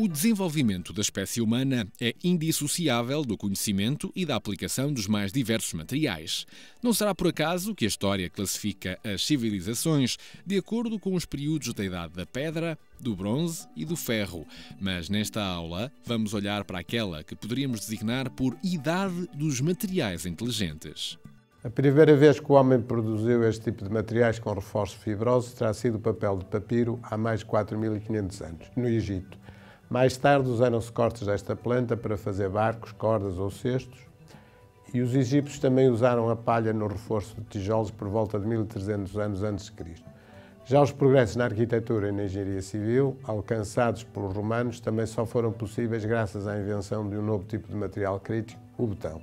O desenvolvimento da espécie humana é indissociável do conhecimento e da aplicação dos mais diversos materiais. Não será por acaso que a história classifica as civilizações de acordo com os períodos da Idade da Pedra, do Bronze e do Ferro. Mas nesta aula vamos olhar para aquela que poderíamos designar por Idade dos Materiais Inteligentes. A primeira vez que o homem produziu este tipo de materiais com reforços fibrosos terá sido o papel de papiro há mais de 4.500 anos, no Egito. Mais tarde usaram-se cortes desta planta para fazer barcos, cordas ou cestos, e os egípcios também usaram a palha no reforço de tijolos por volta de 1300 anos antes de Cristo. Já os progressos na arquitetura e na engenharia civil, alcançados pelos romanos, também só foram possíveis graças à invenção de um novo tipo de material crítico, o betão.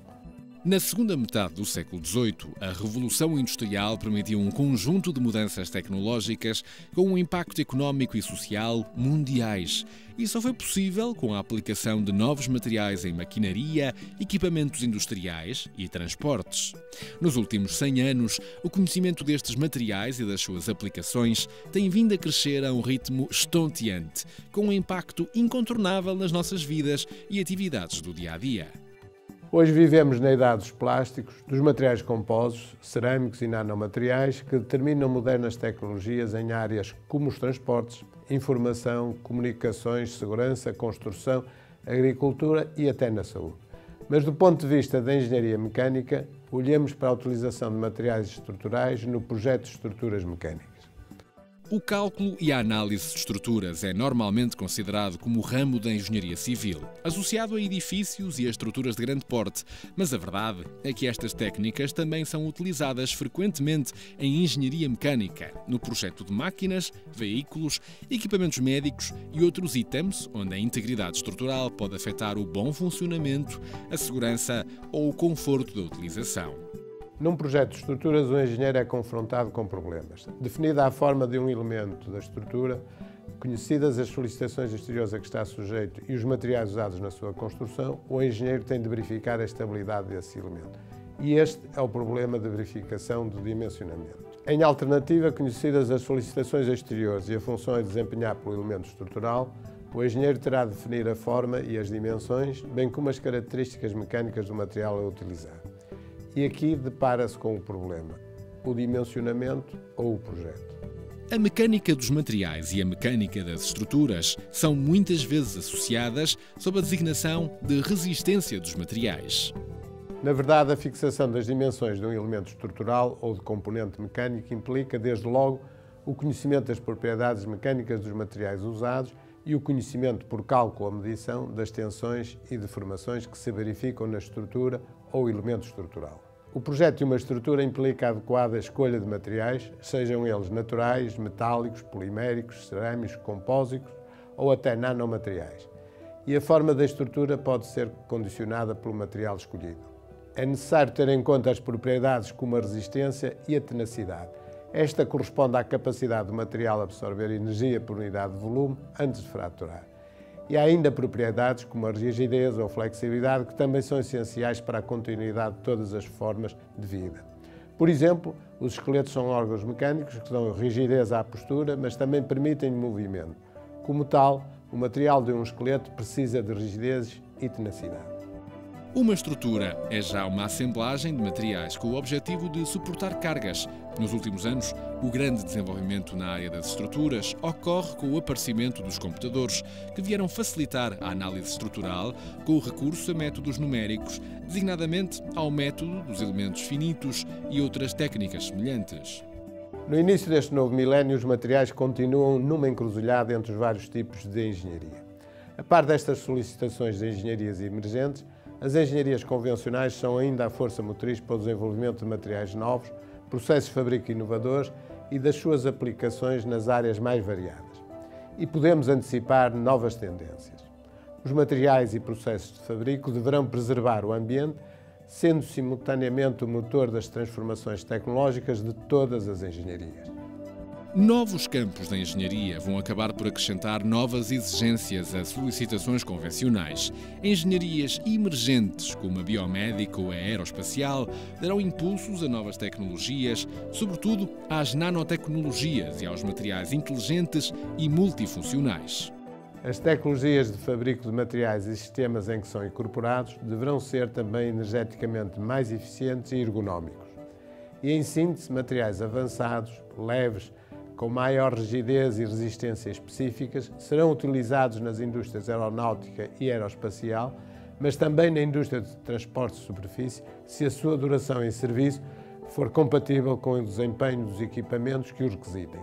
Na segunda metade do século XVIII, a Revolução Industrial permitiu um conjunto de mudanças tecnológicas com um impacto económico e social mundiais. E só foi possível com a aplicação de novos materiais em maquinaria, equipamentos industriais e transportes. Nos últimos 100 anos, o conhecimento destes materiais e das suas aplicações tem vindo a crescer a um ritmo estonteante, com um impacto incontornável nas nossas vidas e atividades do dia-a-dia. Hoje vivemos na idade dos plásticos, dos materiais compostos, cerâmicos e nanomateriais que determinam modernas tecnologias em áreas como os transportes, informação, comunicações, segurança, construção, agricultura e até na saúde. Mas do ponto de vista da engenharia mecânica, olhemos para a utilização de materiais estruturais no projeto de estruturas mecânicas. O cálculo e a análise de estruturas é normalmente considerado como o ramo da engenharia civil, associado a edifícios e a estruturas de grande porte, mas a verdade é que estas técnicas também são utilizadas frequentemente em engenharia mecânica, no projeto de máquinas, veículos, equipamentos médicos e outros itens onde a integridade estrutural pode afetar o bom funcionamento, a segurança ou o conforto da utilização. Num projeto de estruturas, o engenheiro é confrontado com problemas. Definida a forma de um elemento da estrutura, conhecidas as solicitações exteriores a que está sujeito e os materiais usados na sua construção, o engenheiro tem de verificar a estabilidade desse elemento. E este é o problema de verificação do dimensionamento. Em alternativa, conhecidas as solicitações exteriores e a função a desempenhar pelo elemento estrutural, o engenheiro terá de definir a forma e as dimensões, bem como as características mecânicas do material a utilizar. E aqui depara-se com o problema, o dimensionamento ou o projeto. A mecânica dos materiais e a mecânica das estruturas são muitas vezes associadas sob a designação de resistência dos materiais. Na verdade, a fixação das dimensões de um elemento estrutural ou de componente mecânico implica, desde logo, o conhecimento das propriedades mecânicas dos materiais usados e o conhecimento por cálculo ou medição das tensões e deformações que se verificam na estrutura ou elemento estrutural. O projeto de uma estrutura implica a adequada escolha de materiais, sejam eles naturais, metálicos, poliméricos, cerâmicos, compósitos ou até nanomateriais. E a forma da estrutura pode ser condicionada pelo material escolhido. É necessário ter em conta as propriedades como a resistência e a tenacidade. Esta corresponde à capacidade do material absorver energia por unidade de volume antes de fraturar. E há ainda propriedades como a rigidez ou flexibilidade que também são essenciais para a continuidade de todas as formas de vida. Por exemplo, os esqueletos são órgãos mecânicos que dão rigidez à postura, mas também permitem movimento. Como tal, o material de um esqueleto precisa de rigidez e tenacidade. Uma estrutura é já uma assemblagem de materiais com o objetivo de suportar cargas. Nos últimos anos, o grande desenvolvimento na área das estruturas ocorre com o aparecimento dos computadores, que vieram facilitar a análise estrutural com o recurso a métodos numéricos, designadamente ao método dos elementos finitos e outras técnicas semelhantes. No início deste novo milénio, os materiais continuam numa encruzilhada entre os vários tipos de engenharia. A par destas solicitações de engenharias emergentes, as engenharias convencionais são ainda a força motriz para o desenvolvimento de materiais novos, processos de fabrico inovadores e das suas aplicações nas áreas mais variadas. E podemos antecipar novas tendências. Os materiais e processos de fabrico deverão preservar o ambiente, sendo simultaneamente o motor das transformações tecnológicas de todas as engenharias. Novos campos da engenharia vão acabar por acrescentar novas exigências a solicitações convencionais. Engenharias emergentes, como a biomédica ou a aeroespacial, darão impulsos a novas tecnologias, sobretudo às nanotecnologias e aos materiais inteligentes e multifuncionais. As tecnologias de fabrico de materiais e sistemas em que são incorporados deverão ser também energeticamente mais eficientes e ergonómicos. E, em síntese, materiais avançados, leves, com maior rigidez e resistência específicas, serão utilizados nas indústrias aeronáutica e aeroespacial, mas também na indústria de transporte de superfície, se a sua duração em serviço for compatível com o desempenho dos equipamentos que os requisitem.